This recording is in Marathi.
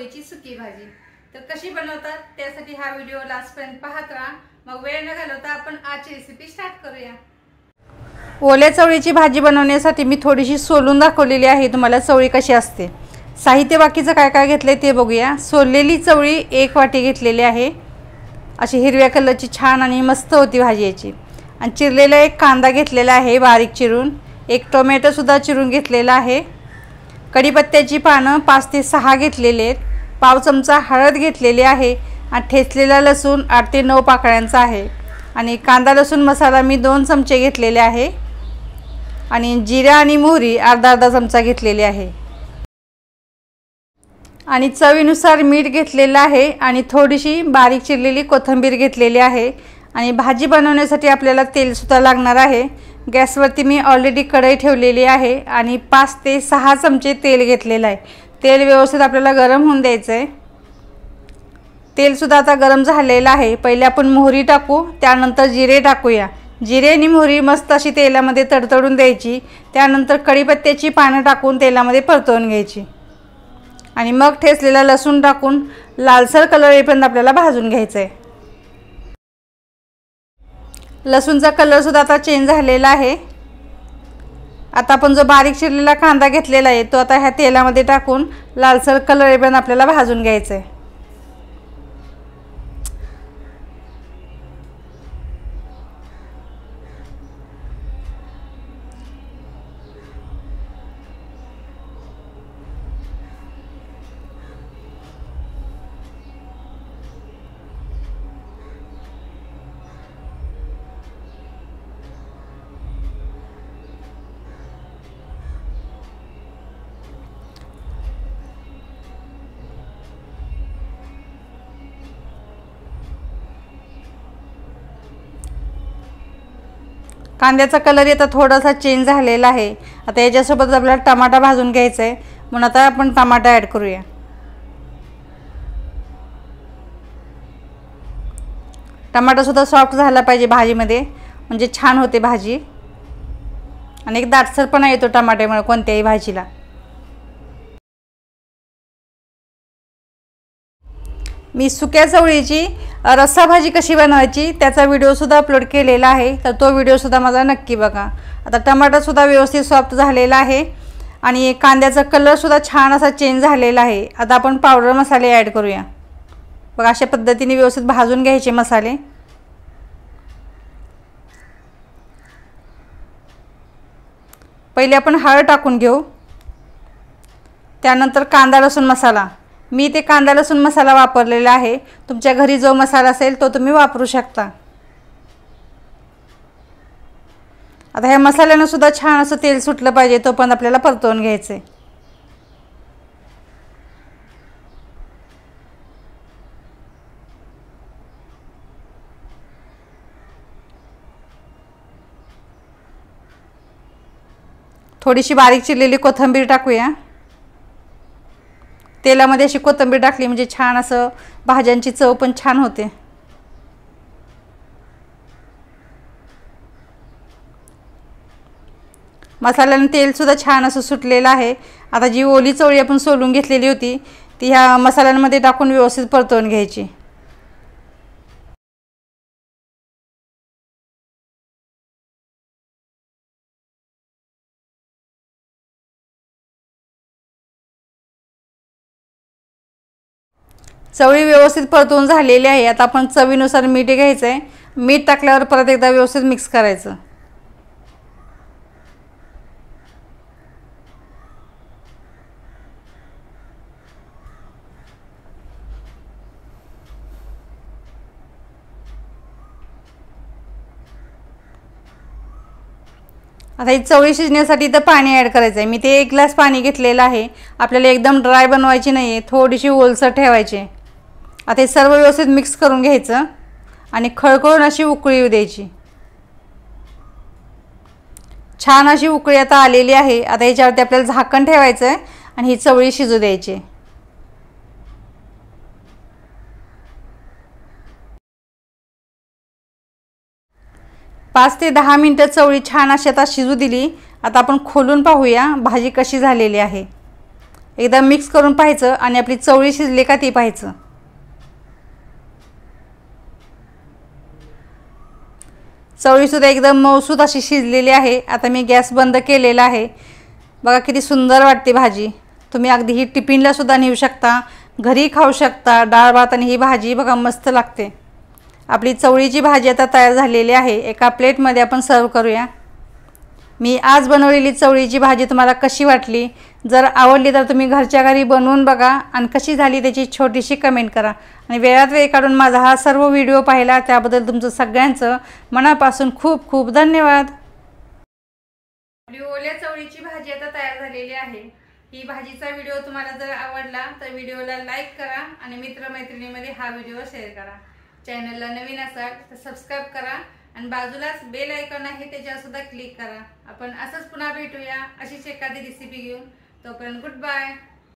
चवळीची सुकी भाजी। तर कशी बनवतात त्यासाठी हा व्हिडिओ लास्टपर्यंत पाहत राहा। मग वेळ न घालवता आपण आजची रेसिपी स्टार्ट करूया। ओल्या चवळीची भाजी बनवण्यासाठी मी थोडीशी सोलून दाखवलेली आहे तुम्हाला चवळी कशी असते। साहित्य बाकीचं काय काय घेतले ते बघूया। सोललेली चवळी 1 वाटी घेतलेली आहे। अशी हिरव्या कलरची छान आणि मस्त होती भाजी याची। आणि चिरलेला एक कांदा घेतलेला आहे बारीक चिरून। एक टोमॅटो सुद्धा चिरून घेतलेला आहे। कढीपत्त्याची पानं 5 ते 6 घेतलेले आहेत। पाव चमचा हळद घेतलेली आहे आणि ठेचलेला लसूण 8 ते 9 पाकळ्यांचा आहे। आणि कांदा लसूण मसाला मी 2 चमचे घेतलेले आहे। आणि जिरा आणि मोहरी अर्धा चमचा घेतलेली आहे। आणि चवीनुसार मीठ घेतलेलं आहे आणि थोडीशी बारीक चिरलेली कोथिंबीर घेतलेली आहे। आणि भाजी बनवण्यासाठी आपल्याला तेल सुद्धा लागणार आहे। गॅसवरती मी ऑलरेडी कढई ठेवलेली आहे आणि 5 ते 6 चमचे तेल घेतलेलं आहे। तेल व्यवस्थित आपल्याला गरम होऊन द्यायचं आहे। तेल सुद्धा आता गरम झालेलं आहे। पहिले आपण मोहरी टाकू, त्यानंतर जिरे टाकूया। जिरे आणि मोहरी मस्त अशी तेलामध्ये तडतडून द्यायची। त्यानंतर कढीपत्त्याची पानं टाकून तेलामध्ये परतवून घ्यायची। आणि मग ठेचलेला लसूण टाकून लालसर कलर येईपर्यंत आपल्याला भाजून घ्यायचं आहे। लसूणचा कलर सुद्धा आता चेंज झालेला आहे। आता आपण जो बारीक चिरलेला कांदा घेतलेला आहे तो आता ह्या तेलामध्ये टाकून लालसर कलर येईपर्यंत आपल्याला भाजून घ्यायचं आहे। कांद्याचा कलर आता थोडासा चेंज झालेला आहे। आता याच्यासोबत आपल्याला टमाटा भाजून घ्यायचा आहे, म्हणून आता आपण टमाटा ॲड करूया। टमाटा सुद्धा सॉफ्ट झाला पाहिजे भाजीमध्ये, म्हणजे छान होते भाजी। आणि एक दाटसरपणा येतो टमाट्यामुळे कोणत्याही भाजीला। मी सुक्या चवळीची रस्सा भाजी कशी बनवायची त्याचा व्हिडिओ सुद्धा अपलोड केलेला आहे, तर तो व्हिडिओ सुद्धा माझा नक्की बघा। आता टमाटा सुद्धा व्यवस्थित सॉफ्ट झालेला आहे आणि कांद्याचा कलर सुद्धा छान असा चेंज झालेला आहे। आता आपण पावडर मसाले ॲड करूया। बघा अशा पद्धतीने व्यवस्थित भाजून घ्यायचे मसाले। पहिले आपण हळद टाकून घेऊ, त्यानंतर कांदा लसूण मसाला। मी ते कांदा लसूण मसाला वापरलेला आहे, तुमच्या घरी जो मसाला असेल तो तुम्ही वापरू शकता। आता ह्या मसाल्यानं सुद्धा छान असं तेल सुटलं पाहिजे, तो पण आपल्याला परतवून घ्यायचं आहे। थोडीशी बारीक चिरलेली कोथिंबीर टाकूया। तेलामध्ये अशी कोथिंबीर टाकली म्हणजे छान असं भाज्यांची चव पण छान होते। मसाल्याने तेल सुद्धा छान असं सुटलेलं आहे। आता जी ओली चवळी आपण सोलून घेतलेली होती ती ह्या मसाल्यांमध्ये टाकून व्यवस्थित परतवून घ्यायची। चवळी व्यवस्थित परतवून झालेली आहे। आता आपण चवीनुसार मीठ घ्यायचं आहे। मीठ टाकल्यावर परत एकदा व्यवस्थित मिक्स करायचं। आता ही चवळी शिजण्यासाठी तर पाणी ॲड करायचं आहे। मी ते 1 ग्लास पाणी घेतलेलं आहे। आपल्याला एकदम ड्राय बनवायची नाही आहे, थोडीशी ओलसर ठेवायची। आता हे सर्व व्यवस्थित मिक्स करून घ्यायचं आणि खळखळून अशी उकळी येऊ द्यायची। छान अशी उकळी आता आलेली आहे। आता याच्यावरती आपल्याला झाकण ठेवायचं आहे आणि ही चवळी शिजू द्यायची। 5 ते 10 मिनिटं चवळी छान अशी आता शिजू दिली। आता आपण खोलून पाहूया भाजी कशी झालेली आहे। एकदा मिक्स करून पाहायचं आणि आपली चवळी शिजली का ती पाहायचं। चवळीसुद्धा एकदम मऊसूत अशी शिजलेली आहे। आता मी गॅस बंद केलेला आहे। बघा किती सुंदर वाटते भाजी। तुम्ही अगदी ही टिफिनला सुद्धा नेऊ शकता, घरी खाऊ शकता। डाळ भात आणि ही भाजी बघा मस्त लागते। आपली चवळीची भाजी आता तयार झालेली आहे। एका प्लेटमध्ये आपण सर्व करूया। मी आज बनवलेली चवळीची भाजी तुम्हाला कशी वाटली? जर आवडली तर तुम्ही घरच्या घरी बनवून बघा आणि कशी झाली त्याची छोटीशी कमेंट करा। आणि वेळात वेळ काढून माझा हा सर्व व्हिडिओ पाहिला त्याबद्दल तुमचं सगळ्यांचं मनापासून खूप खूप धन्यवाद। आपली ओल्या चवळीची भाजी आता तयार झालेली आहे। ही भाजीचा व्हिडिओ तुम्हाला जर आवडला तर व्हिडिओला लाईक करा आणि मित्रमैत्रिणींमध्ये हा व्हिडिओ शेअर करा। चॅनलला नवीन असाल तर सबस्क्राइब करा आणि बाजूलाच बेल आयकॉन आहे त्याच्यावर सुद्धा क्लिक करा। आपण असंच पुन्हा भेटूया अशीच एखादी रेसिपी घेऊन। तोपर्यंत गुड बाय।